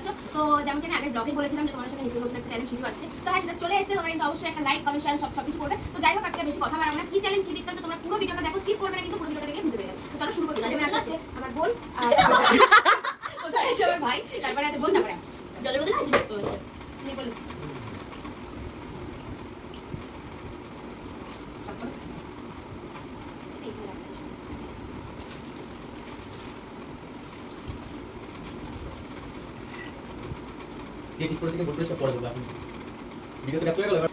পাচ্ছ। তো যেমন আমি আগে ব্লগে বলেছিলাম যে তোমাদের সাথে নিজের নতুন একটা চ্যালেঞ্জ ভিডিও আসছে, তো হ্যাঁ সেটা চলে এসেছে। তোমরা কিন্তু অবশ্যই একটা লাইক কমেন্ট শেয়ার সবকিছু করবে। তো যাই হোক আজকে বেশি কথা বাড়াবো না, কি চ্যালেঞ্জ কি বৃত্তান্ত তোমরা পুরো ভিডিওটা দেখো, স্কিপ করবে না কিন্তু, পুরো ভিডিওটা দেখে বুঝে পেয়ে যাবে। তো চলো শুরু করি। তাহলে আছে আমার বোন, কোথায় আছে আমার ভাই, তারপরে আছে বোন, তারপরে জলের মধ্যে আছে নি বলুন ये ठीक করে থেকে ভুল করে সব পড়ে বলবো আপনি ভিডিওতে ক্যাপচার হয়ে গেল।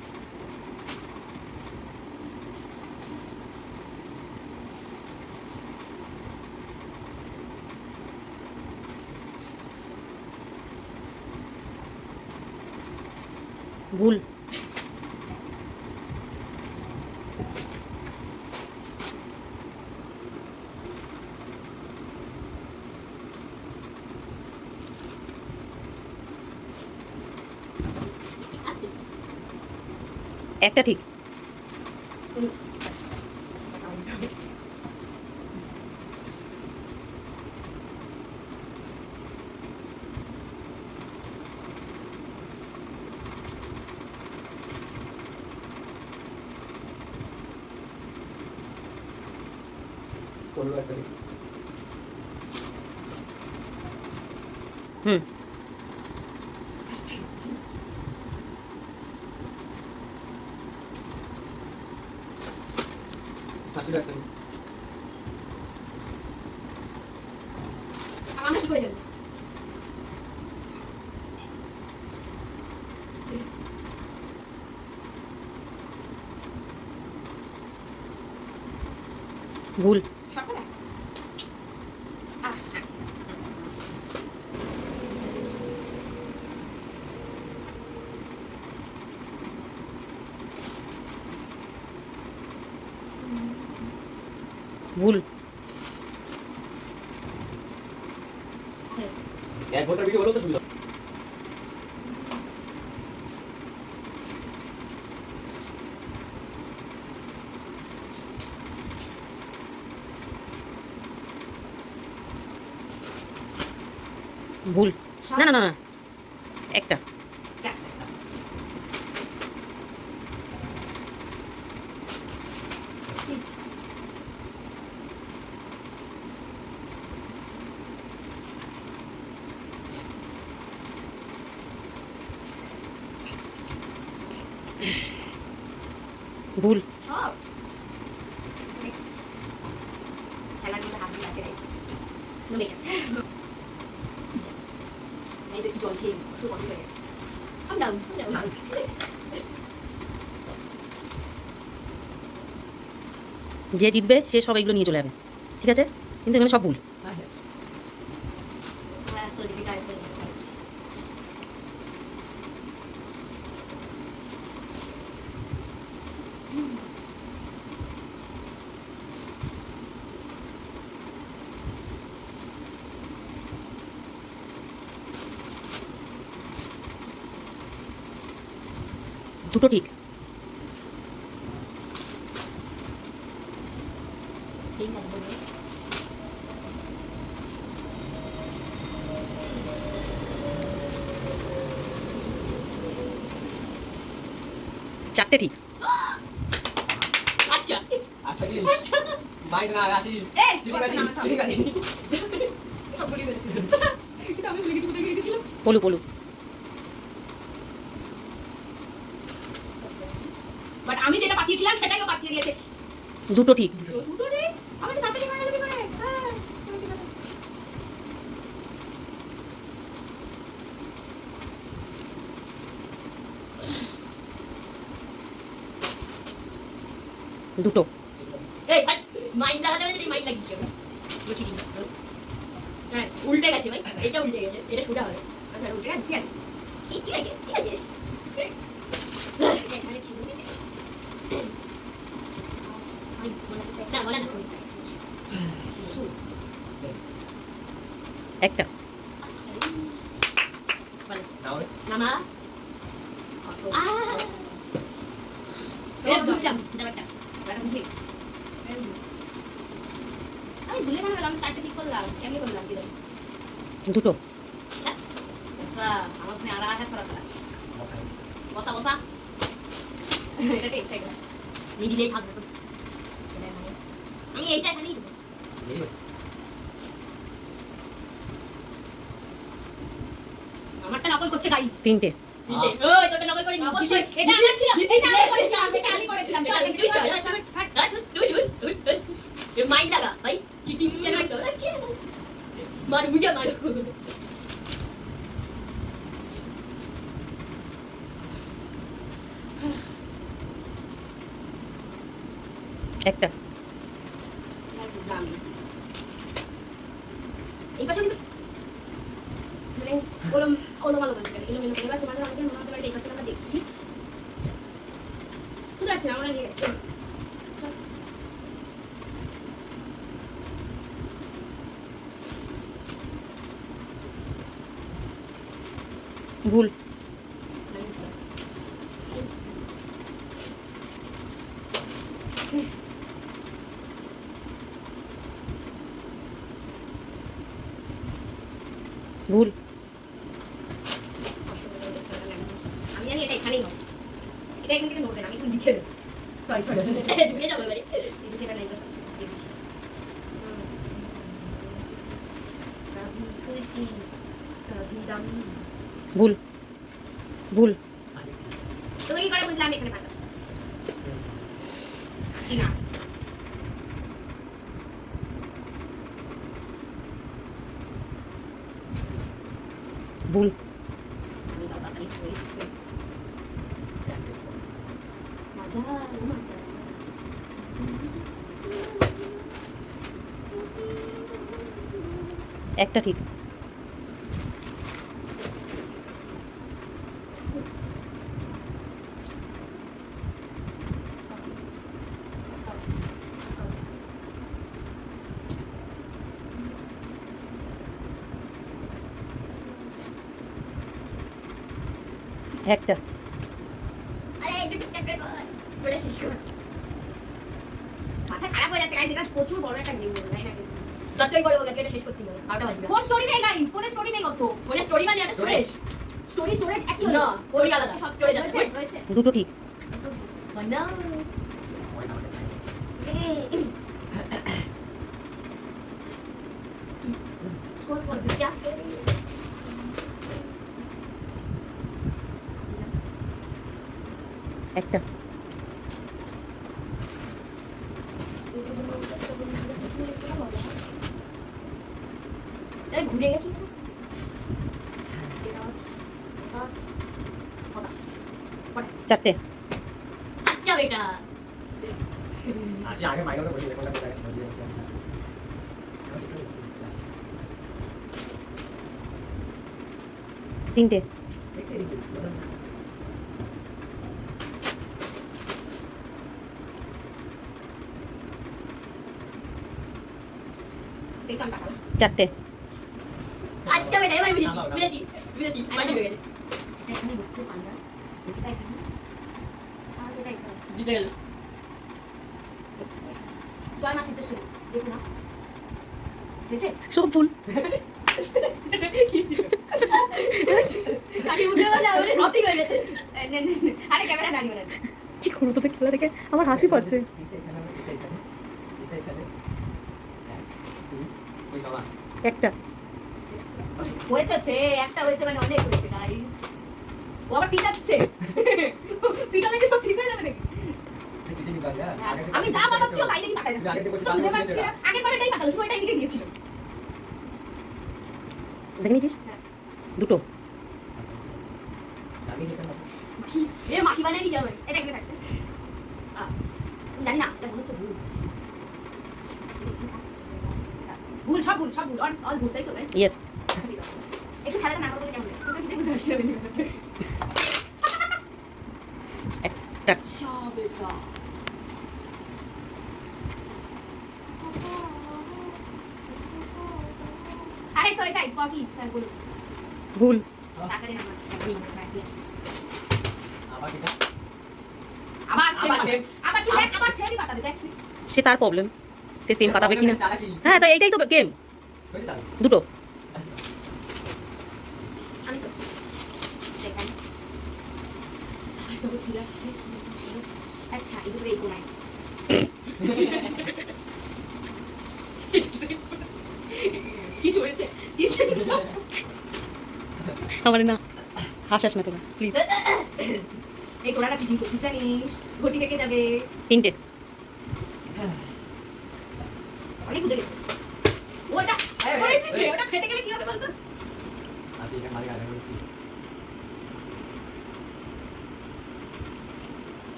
ভুল একটা ঠিক করলো একটা ঠিক হুম হাসিটা একটা আমরা কি করে যাবো ভুল সকালে ভুল এক ঘন্টা ভিডিও হলো তো সুবিধা। ভুল না না না না একটা ভুল সব খেলার মধ্যে হাত দিয়ে আছে এই যে জল খেয়ে সু কত হয়ে গেছে। আমি ডাউন যে জিতবে সে সব এগুলো নিয়ে চলে যাবে, ঠিক আছে? কিন্তু এখানে সব ভুল। দুটো ঠিক চারটে ঠিক আচ্ছা আচ্ছা কি মাইন্ড না আসি এই ঠিক আছে ঠিক আছে সব বলি বলেছি কিন্তু আমি ভুলে গেছিলাম। পলু পলু বাট আমি যেটা পাঠিয়েছিলাম সেটাইও পাঠিয়ে দিয়েছে। দুটো ঠিক দুটো রে আমার কাছে ঠিক হয়ে গেল কি করে? হ্যাঁ দুটো এই ভাই মাইন্ড লাগাতে হবে, মাইন্ড লাগিয়েছে বলছি কি হ্যাঁ উল্টে গেছে ভাই, এটা উল্টে গেছে, এটা সোজা হবে। আচ্ছা উঠে গেল ঠিক আছে ঠিক আছে ঠিক আছে এখানে ছিল না বলে না একটা বলে না হলে নামা সব বুঝলাম ব্যাপারটা বুঝি আমি ভুলে কেন গেলাম? চারটে ঠিক করলাম, কেমনি করলাম? দুটো বসা আমার সঙ্গে আর আছে করা বসাই। বসা বসা এটা ঠিক সাইড নিজেই থাকবে আমি এইটা এখানেই দেবো এই রে। আমারটা নকল করছে গাইস তিনটে ওই তোটা নকল করে অবশ্যই এটা আমার ছিল এটা আমি করেছিলাম এটা আমি করেছিলাম মাইন্ড লাগা ভাই চিটিং কেন তো মার বুঝা মারো একটা এই পাশে কিন্তু মানে ওলমালো বলতে গেলে এলোমেলো করে এবার তোমাদের অনেকের মনে হতে পারে এই পাশে আমরা দেখছি ঠিক আছে আমরা নিয়ে এসছি ভুল ভুল আমি জানি এটা এখানেই নয় এটা এখান থেকে নড়বে না আমি একটু লিখে দেবো সরি সরি ঢুকে যাবে বাড়ি এদিকে এটা নাই তো সবচেয়ে খুশি কবি দাম ভুল ভুল তুমি কি করে বুঝলে আমি এখানে পাতা আসি না ভুল আমি বাবা কালি সরিস মজা মজা একটা ঠিক একটা আরে একটু ঠিকঠাক করে কর ওটা শেষ কর মাথা খারাপ হয়ে যাচ্ছে গাইস এটা প্রচুর বড় একটা গেম তাই না যতই বড় হোক এটা শেষ করতে হবে আটা বাজবে কোন স্টোরি নেই গাইস কোন স্টোরি নেই কত ওটা স্টোরি মানে একটা স্টোরেজ স্টোরেজ একই না, story আলাদা, সব story হয়েছে আলাদা। হয়েছে দুটো ঠিক বানা ওই আমাদের চাই। কোন কোন क्या करे একটা এই ঘুরে গেছি চারটে আচ্ছা বেটা আসি আগে মাইকে বসে রেকর্ড করে রাখছি দিয়ে আসি তিনটে দেখতে দেখতে দেখতাম টাকা চারটে আচ্ছা বেটা এবার বুঝেছি বুঝেছি মাইন্ড হয়ে গেছে এখানে হচ্ছে পান্ডা এটা এখানে আর এটা এখানে জিতে গেল জয় মা সিদ্ধেশ্বরী দেখুন না হয়েছে সব ভুল আরে মুখে বলে আরে টপিক হয়ে গেছে আরে ক্যামেরা না নিও না কি করবো তোদের খেলা দেখে আমার হাসি পাচ্ছে একটা হয়েছে একটা হয়েছে মানে অনেক হয়েছে গাইস ও আবার পিটাচ্ছে পিটালে কি সব ঠিক হয়ে যাবে নাকি আমি যা বানাচ্ছি ও তাই দেখি পাঠাই যাচ্ছে তো বুঝতে পারছি না আগের বার এটাই পাঠালো শুধু এটা এদিকে দিয়েছিল দেখে নিয়েছিস দুটো এ মাছি বানিয়ে নিয়ে যাবে এটা এখানে থাকছে জানি না এটা মনে হচ্ছে ভুল ভুল সব ভুল অল ভুল তাই তো গাইস ইয়েস একটু খেলাটা না করলে কেমন তুমি কিছু বুঝতে পারছি না একটা আচ্ছা বেটা আরে তো এটাই কপি স্যার বলুন ভুল টাকা দেন আমার আবার এটা আবার সেম আবার কি দেখ আবার সেমই পাতা দেখ সে তার প্রবলেম সে সেম পাতাবে কিনা হ্যাঁ তাই এইটাই তো গেম হয়েছে তাহলে দুটো আমি তো জগৎ ফিরে আসছে। আচ্ছা এই দুপুরে এই কোনায় কিছু হয়েছে কিছু আমার না হাসাস না তোরা প্লিজ। এই কোনাটা ঠিক করছিস জানিস, ঘটি পেকে যাবে। তিনটে অনেক বুঝে গেছে। ওটা ওরে দিতে ওটা ফেটে গেলে কি হবে বলতো? আচ্ছা এটা মারি গাড়ি করছি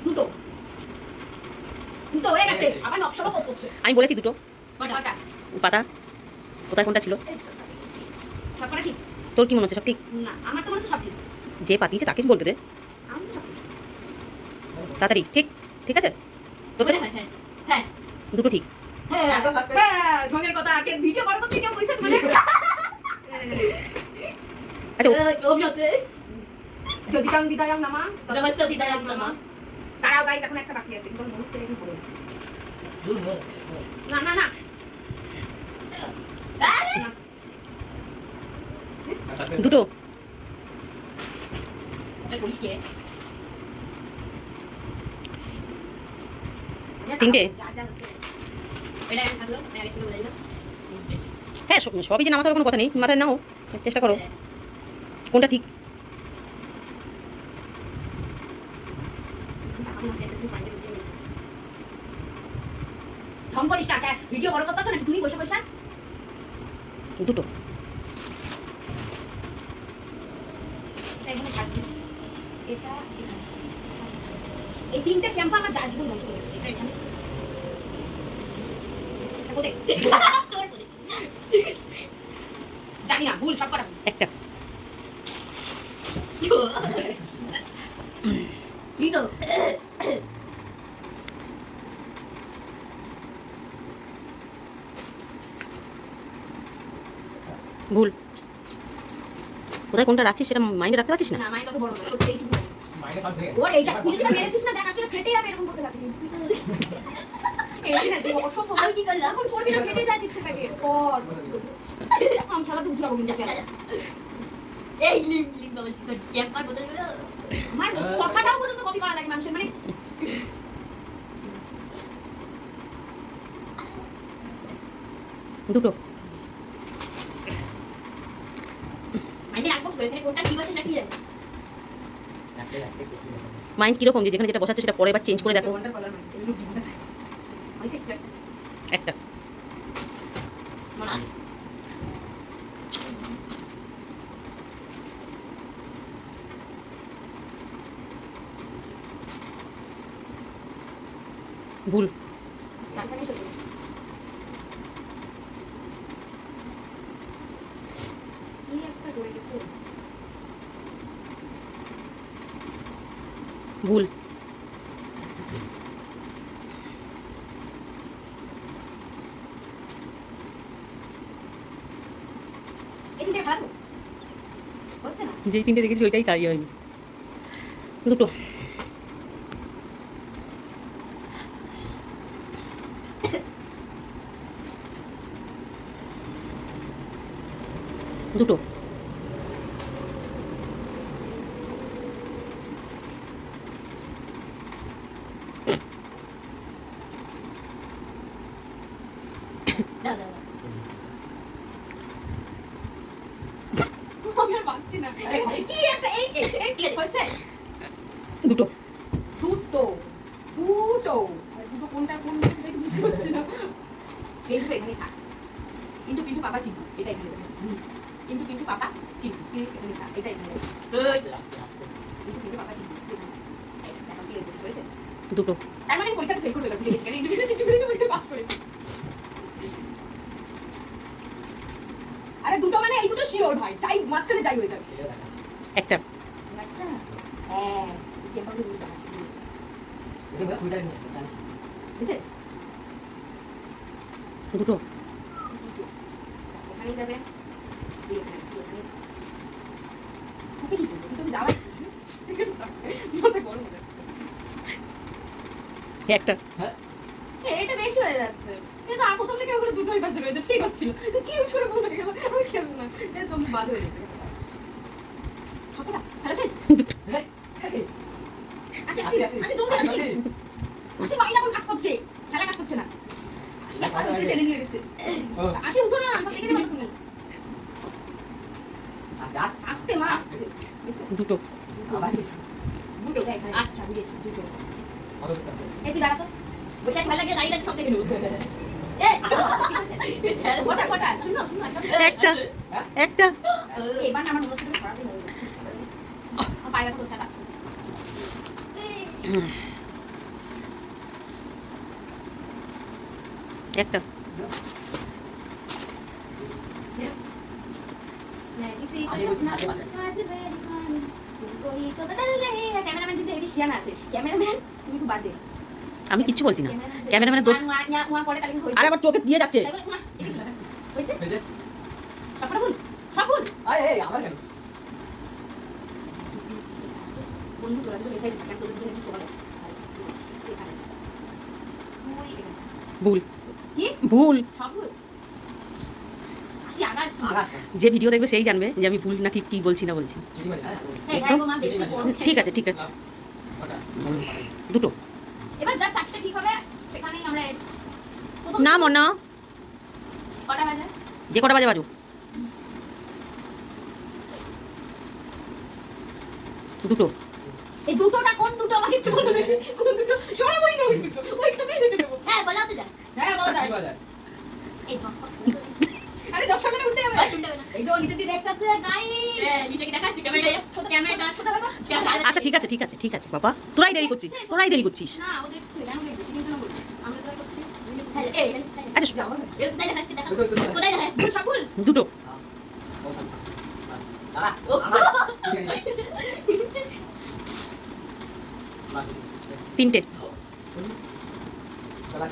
দুটো দুটো হয়ে গেছে, আবার নকশা করছে। আমি বলেছি দুটো কটা? পাতা কোথায় কোনটা ছিল? এই তো পেয়েছি। সবকটা ঠিক? তোর কি মনে হচ্ছে সব ঠিক? না আমার তো মনে হচ্ছে সব ঠিক। যে পাতিয়েছে তাকে বলতে দে আমি তো সব ঠিক। তাড়াতাড়ি। ঠিক ঠিক আছে তোর হ্যাঁ হ্যাঁ হ্যাঁ দুটো ঠিক। হ্যাঁ এত suspense। হ্যাঁ ঢঙের কথা কে ভিডিও বড় করতে কেউ পয়সা মানে আচ্ছা যদি কাম বিদায়াং নামা নমস্তে দিদায়াং নামা। দাঁড়াও গাইস, এখন একটা বাকি আছে, একদম মনে হচ্ছে এরকম করে। দূর নো না না না না। দুটো পুলিশ কে? তিনটে? যার যার হচ্ছে। এটা আমি থাকলো, আমি আগে থেকে বলে দিলাম। হ্যাঁ সবই যে নামাতে হবে কোনো কথা নেই, মাথায় নাও চেষ্টা করো কোনটা ঠিক। ঢং করিস না, ভিডিও বড় করতে নাকি তুমি বসে বসে? দুটো এটা এখানে থাকবে, এটা এখানে। এই তিনটে ক্যাম্প আমার যার জীবন নষ্ট হয়ে গেছে। এটা এখানে এটা কোথায়? জানি না, ভুল সব কটা ভুল। একটা কি তো? ভুল। কোথায় কোনটা রাখছিস সেটা মাইন্ডে রাখতে পারছিস না? না মাইন্ড কত বড় না, তোর এইটুকু। মাইনে সব থেকে ওর এইটা তুই যেটা মেরেছিস না, দেখ আসলে ফেটে যাবে এরকম করতে থাকবি। এই না তুই অসম্ভব, আমি কি করলাম? এখন করবি না, ফেটে যায় চিপসের প্যাকেট। কর। এখন খেলাতে উঠে যাবো কিন্তু খেলা। এই লিম লিম বলছি সরি ক্যাম্পার বদল গেল। আমার কথাটাও পর্যন্ত কপি করা লাগে মানুষের, মানে দুটো আমি রাখবো করে এখানে কোনটা ঠিক আছে নাকি জানি। একটা একটা করতে হবে মাইন্ড কিরকম যে যেখানে যেটা বসাচ্ছে সেটা পরে এবার চেঞ্জ করে দেখো। ঘন্টার কলার মানে এগুলো কি বুঝা যায়? হয়েছে কিছু একটা? একটা মনে আছে? ভুল। তারপরে এসে বলি। কি একটা করে গেছে? ভুল। এদিকে ভালো হচ্ছে না। যেই তিনটে দেখেছি ওইটাই কাজ হয়নি। দুটো দুটো দাও দাও। আমি আর পাচ্ছি না। কি একটা এই কি হচ্ছে? দুটো দুটো দুটো আর দুটো কোনটা কোন সেটা কি বুঝতে পারছি না। এই দুটো এখানে থাক, কিন্তু কিন্তু পাপা চিপু এটা এখানে দেবে। কিন্তু কিন্তু পাপা চিপু এখানে থাক, এটা এখানে দেবে। আস্তে আস্তে কিন্তু কিন্তু পাপা চিপু এখানে। এটা দেখো কি হয়েছে, হয়েছে? দুটো তার মানে পরীক্ষাটা ফেল করবে এবার, বুঝে গেছি, কারণ ইন্টারভিউ চিঠি করে পরীক্ষা পাস করেছি। আরে দুটো মানে এই দুটো শিওর ভাই, চাই মাঝখানে যাই হয়ে যাবে। এটা দেখাচ্ছি একটা একটা হ্যাঁ কেমন বুঝতে পারছি এটা বড় কুইটার নিয়ে জানছি বুঝছে? দুটো এখানেই যাবে, এই এখানে এখানে ওকে কি করবো, তুমি জ্বালাচ্ছিস না? মাথায় গরম হয়ে যাচ্ছে। একটা হ্যাঁ এটা বেশি হয়ে যাচ্ছে, কিন্তু প্রথম থেকে ওগুলো দুটোই পাশে রয়েছে, ঠিক হচ্ছিল, কি উঠ করে বলতে গেল আমি খেলবো না, এটা জমি বাদ হয়ে গেছে। সবটা খেলা শেষ? আসি মাইন্ড এখন কাজ করছে, খেলা কাজ করছে না। আসি এখন একটু টেনে নিয়ে গেছে। আসি উঠো না, সব দেখে দেবো তুমি। আস্তে আস্তে আস্তে মা আস্তে। বুঝছো? দুটো আবার সে দুটো দেখ। আচ্ছা বুঝেছি দুটো। কত বস্তা আছে এই তুই দাঁড়া তো। বসে আছে, ভালো লাগে দাঁড়িয়ে আছে সব দেখে নেবো কটা কটা শুনো শুনো একটা। একটা এবার না আমার মনে হচ্ছে তুমি সরাতে হয়ে যাচ্ছে। আমার পায়ে ব্যথা হচ্ছে কাছে। একটা ক্যামেরাম্যান কিন্তু এই শিয়ানা আছে। ক্যামেরাম্যান তুমি একটু বাজে। আমি কিচ্ছু বলছি না ক্যামেরাম্যানের দোষ করে তাহলে কিন্তু আরে আবার চোখে দিয়ে যাচ্ছে হয়েছে সবটা ভুল সব ভুল আরে এই আবার কেন বন্ধু তোরা দুজন এসে থাকেন তোদের দুজনে কি চলে আছে এখানে তুই এখানে ভুল কি ভুল সব ভুল আসি আগাস আকাশ না যে ভিডিও দেখবে সেই জানবে যে আমি ভুল না ঠিক কি বলছি না বলছি চিনি মানে না এই ভাই গো মা বেশি বড় ঠিক আছে ঠিক আছে কটা দুটো এবার যার চারটে ঠিক হবে সেখানেই আমরা না মনা কটা বাজে যে কটা বাজে বাজু দুটো এই দুটোটা কোন দুটো আমাকে একটু বলে দেখি কোন দুটো সরাবই না ওই দুটো ওইখানে রেখে দেবো হ্যাঁ বলা হতে যা হ্যাঁ বলা যায় বাজার এই বাবা আরে দশ সামনে উঠতে যাবে শুনতে হবে না এই যে ও নিচে দিয়ে দেখতে আছে গাইস হ্যাঁ নিচে কি দেখাচ্ছি ক্যামেরা সোজা ভাবে বস। আচ্ছা ঠিক আছে ঠিক আছে ঠিক আছে বাবা তোরাই দেরি করছিস তোরাই দেরি করছিস না ও দেখছে কেন দেখছে সেটা কেন বলছে আমরা ট্রাই করছি আচ্ছা কোথায় দেখাচ্ছি দেখা ওই তো কোথায় দেখাচ্ছি সব ভুল দুটো ও সামনে দাঁড়া ও। আমার ঠিক আছে বাস তিনটে দাঁড়া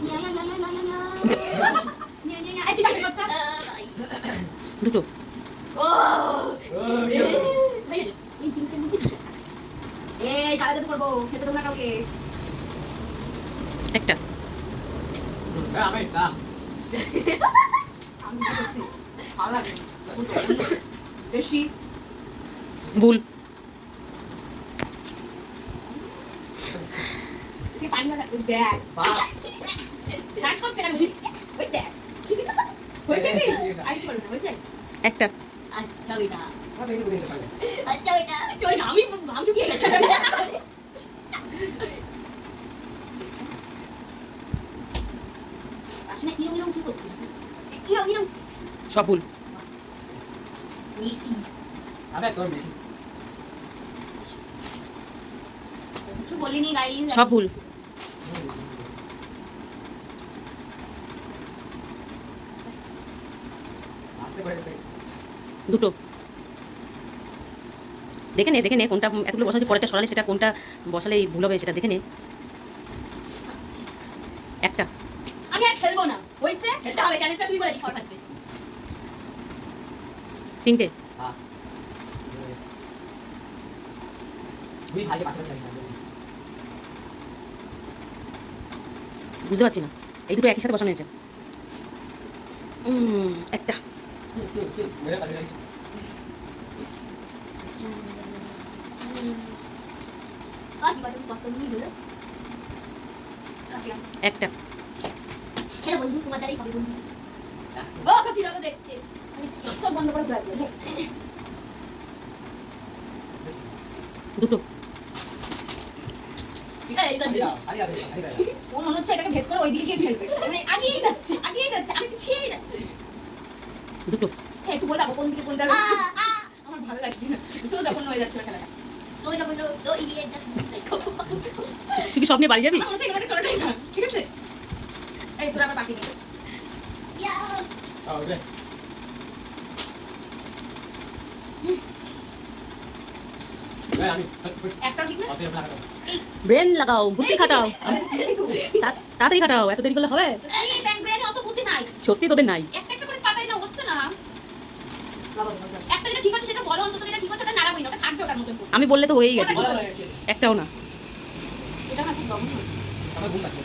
নিয়া নিয়া নিয়া নিয়া নিয়া নিয়া নিয়া নিয়া এই ঠিক আছে কথা দুটো ও ও এই তিনটে মধ্যে কিছু একটা আছে এই কালা জাদু করবো খেতে তোমরা কাউকে একটা হ্যাঁ আমি না আমি কি করছি ভালো লাগে বেশি ভুল কি পানি লাগা ওই দেখ বাস নাচ করছে কেন ওই দেখ হয়েছে কি আইছি বলো না হয়েছে একটা আচ্ছা বেটা না দেখি বুঝে পারে আচ্ছা বেটা চল না আমি ভাব শুকিয়ে গেছে আসলে ইরম ইরম কি করছিস ইরম ইরম সব ভুল মিসি আবে তোর বেশি কিছু বলিনি গাইস সব ভুল আসতে পারে দুটো দেখে নে কোনটা এতগুলো বসাচ্ছি পরেরটা সরালে সেটা কোনটা বসালে ভুল হবে সেটা দেখে নে একটা আমি আর খেলবো না হয়েছে খেলতে হবে চ্যালেঞ্জটা তুই বলে শর্ট আসবে তিনটে হ্যাঁ দুই ভাইকে পাশাপাশি রাখিস আমি বলছি বুঝতে পারছি না এই দুটো একই সাথে বসানো হয়েছে একটা মেরে পাশে রাখিস আর কি বাটন কত নিয়ে হলো একটা খেলো বন্ধু তোমার দ্বারাই হবে বন্ধু ও কাকি দাদা দেখছে আরে কি সব বন্ধ করে দাও দুটো ঠিক আছে এটা আরে আরে আরে আরে ও মনে হচ্ছে এটাকে ভেদ করে ওইদিকে গিয়ে খেলবে মানে আগিয়ে যাচ্ছে আমি পিছিয়ে যাচ্ছি দুটো একটু বলে কোন দিকে কোনটা আমার ভালো লাগছে না শুধু যখন হয়ে যাচ্ছে খেলাটা সো এটা বললো সো ইডিয়েট দ্যাট লাইক তুই কি সব নিয়ে বাড়ি যাবি আমার মনে হচ্ছে এগুলোকে করাটাই না ঠিক আছে এই তোরা আবার বাকি নিয়ে ইয়া ওকে আমি একটা ঠিক না আপনি আপনার কাটা ব্রেন লাগাও বুদ্ধি খাটাও তাড়াতাড়ি খাটাও এত দেরি করলে হবে এই ব্যাংক ব্রেনে অত বুদ্ধি নাই সত্যি তোদের নাই একটা একটা করে পাতাই না হচ্ছে না একটা যেটা ঠিক আছে সেটা বলো অন্তত যেটা ঠিক আছে ওটা নাড়াবই না ওটা থাকবে ওটার মতন আমি বললে তো হয়েই গেছে বলো, একটাও না এটা না খুব দম আমার ভুল লাগছে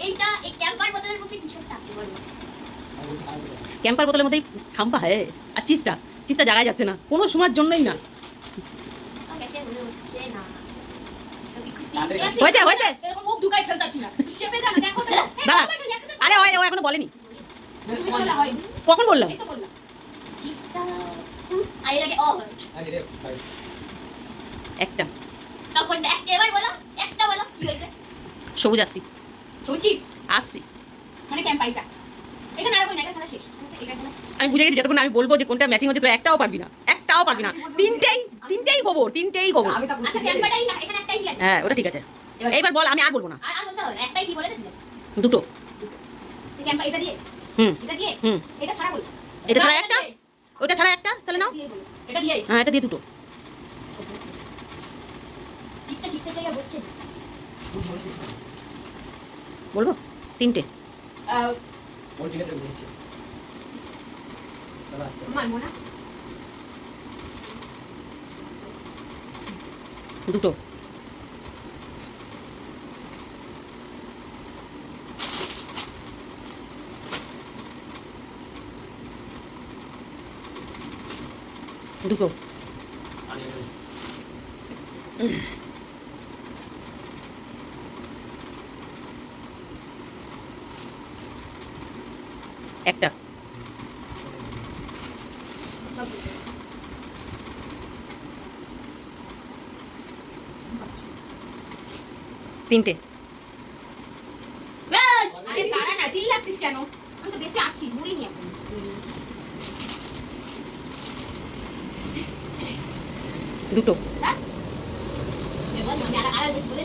এইটা এই ক্যাম্পার বদলের মধ্যে কিছু একটা আছে বলো আমি বলছি কারণ ক্যাম্পার বোতলের মধ্যেই খাম্পা হয় আর চিপসটা চিপটা জায়গায় যাচ্ছে না কোনো সময়ের জন্যই না। গেছে মনে হচ্ছে না। হয়েছে হয়েছে এরকম মুখ ঢুকাই ফেলতে পারছি না। চেপে যা না, দেখো তো। দাঁড়া। আরে ও এখনো বলেনি। তুমি বললে হয়নি। কখন বললাম? এই তো বললাম। চিপসটা আর এর আগে আগে রে ভাই একটা তখন এবার বলো একটা বলো কি হয়েছে? সবুজ আসছি চিপস আসছি। মানে ক্যাম্পাইটা। এখানে আর বই না, এটা খেলা শেষ। আচ্ছা, এটা খেলা শেষ। আমি বুঝে গেছি যতক্ষণ আমি বলবো যে কোনটা ম্যাচিং হচ্ছে তো একটাও পারবি না, একটাও পারবি না। তিনটেই গোবর, তিনটেই গোবর। আমি তা আচ্ছা ক্যাম্পাটাই না, এখানে একটাই কি আছে? হ্যাঁ ওটা ঠিক আছে। এইবার বল, আমি আর বলবো না। আর বলতে হবে একটাই কি বলেছে? দুটো। এই ক্যাম্পা এটা দিয়ে, হুম এটা দিয়ে, হুম। এটা ছাড়া বল। এটা ছাড়া একটা, ওটা ছাড়া একটা, তাহলে নাও। দিয়ে বলো। এটা দিয়েই হ্যাঁ এটা দিয়ে দুটো। চিপসটা চিপসের জায়গায় বসছে। বলবো তিনটে। ওর ঠিক আছে বলছি চলো আসতে মানবো না। দুটো। দুটো। আগে একটা। সব বলতে। তিনটে। আরে দাঁড়া না, চিল্লাচ্ছিস কেন? আমি তো বেঁচে আছি, মরিনি এখন। দুটো। দেখ, এবার আমি আর বলে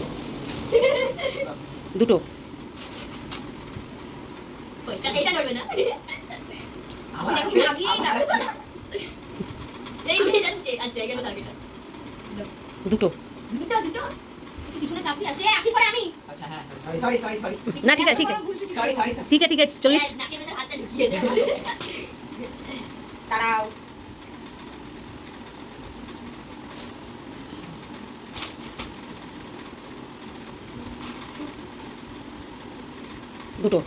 দুটো। এটা করবে না। সেটা খুব আগিয়েই দাঁড়াচ্ছে। এই উঠে যাচ্ছে। আচ্ছা এখানে সার্ভিটা দুটো। দুটো দুটো। একটু পিছনে চাপি আসে, আসি পরে আমি। আচ্ছা হ্যাঁ সরি না ঠিক আছে ঠিক আছে সরি ঠিক আছে ঠিক আছে 40। নাকের মধ্যে হাতটা ঢুকিয়ে দাঁড়াও। দুটো।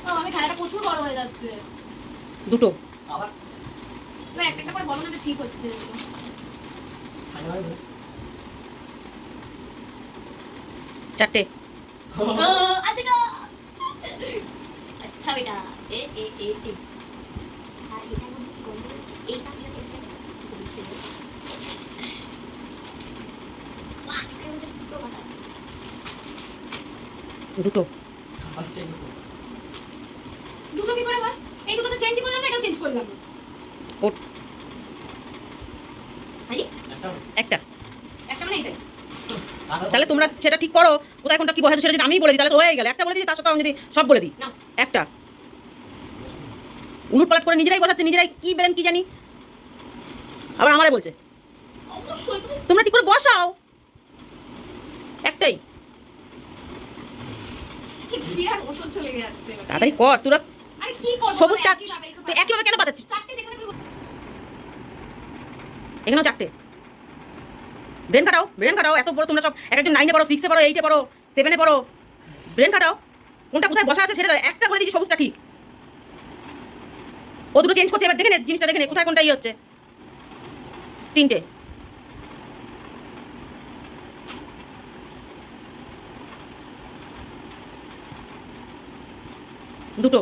ও, আমি খেলাটা প্রচুর বড় হয়ে যাচ্ছে। দুটো। আবার এবার একটা একটা করে বলো না, এটা ঠিক হচ্ছে। ঠান্ডা হবে চারটে। আদিগো। আচ্ছা বেটা এ এ এ এ আর এটা মধ্যে কি করব? এইটা কি আছে? পাঁচ কিলোমিটার তো কথা। দুটো। আবার সেই দুটো দুটো কি করে হয়? এই দুটো তো চেঞ্জ করলাম না, এটাও চেঞ্জ করলাম না। ওট। আরে একটা একটা। একটা মানে এটাই। তাহলে তোমরা সেটা ঠিক করো কোথায় কোনটা কি বসাচ্ছো, সেটা যদি আমি বলে দিই তাহলে তো হয়ে গেল। একটা বলে দিই, তার সাথে আমি যদি সব বলে দিই। না। একটা। উলট পালট করে নিজেরাই বসাচ্ছে, নিজেরাই কি বেরেন কি জানি, আবার আমারে বলছে। অবশ্যই তুমি তোমরা ঠিক করে বসাও। একটাই। কি বিরাট অসহ্য লেগে যাচ্ছে। তাড়াতাড়ি কর তোরা। আরে কি করব? সবুজটা তুই একইভাবে কেন পাঠাচ্ছিস? চারটে যেখানে তুমি এখানেও চারটে। ব্রেন কাটাও, ব্রেন কাটাও। এত বড় তোমরা সব একজন 9-এ পড়ো, 6-এ পড়ো, 8-এ পড়ো, 7-এ পড়ো। ব্রেন কাটাও। কোনটা কোথায় বসা আছে সেটা একটা বলে দিচ্ছি, সবুজটা ঠিক। ও দুটো চেঞ্জ করছে, এবার দেখে নে জিনিসটা, দেখে নে কোথায় কোনটা হচ্ছে। তিনটে। দুটো।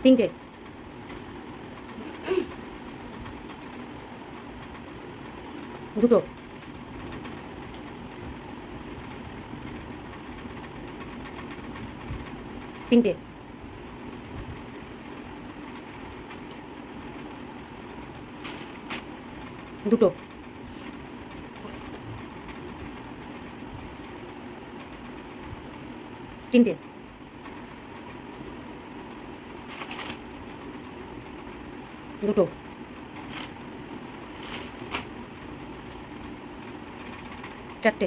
তিনটে। দুটো। তিনটে। দুটো। তিনটে। দুটো। চারটে।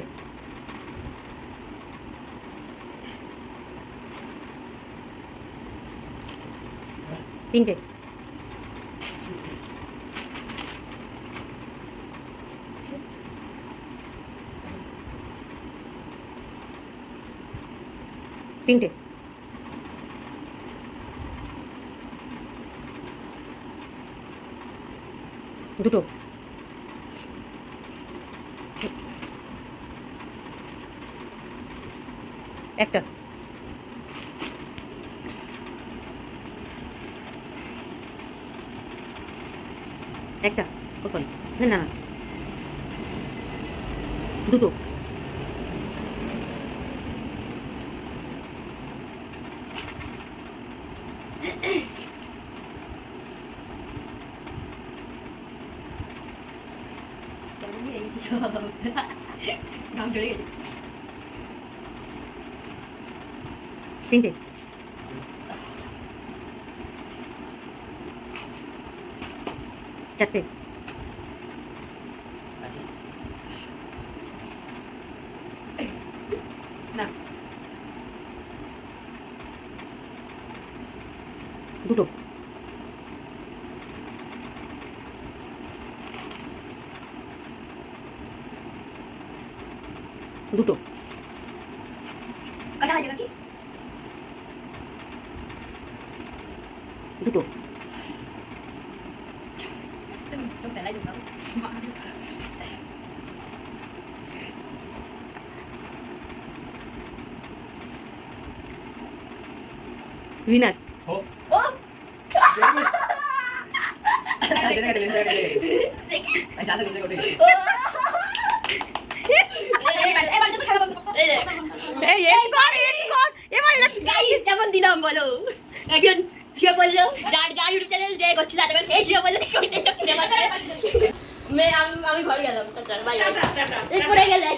তিনটে। তিনটে, দুটো, একটা, একটা, ও সরি, না না, দুটো, নাম চলে গেছে। তিনটে, চারটে, আশি, না, দুটো, দুটো, কটা বাজে কাকি? দুটো, তো বেলায় দিলাম। উইনার। ও ও জানো কিছু করে এবার তো খেলা বন্ধ করো। এই যে, এই এন্ড কর, এন্ড কর, এবার এটা guys, কেমন দিলাম বলো? একজন শুয়ে পড়লো, যার যার ইউটিউব চ্যানেল যে করছিল আজকাল সেই শুয়ে পড়লো, দেখো এটা ছুড়ে মারছে। আমি ঘরে গেলাম, বাই বাই। এরপরে গেলে